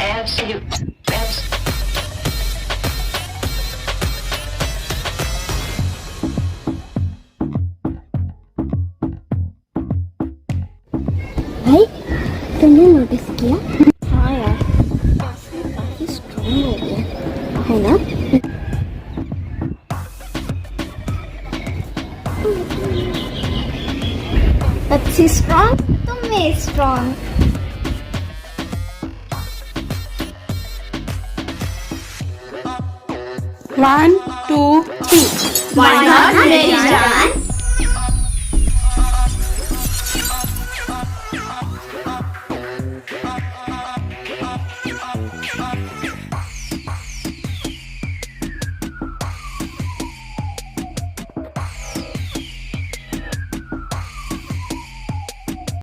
Absolute. भाई तुमने notice किया? हाँ यार, काफी स्ट्रॉन्ग हो गया है ना? अच्छी स्ट्रॉन्ग, तुम में strong. One, two, three. Why not, मेरी जान?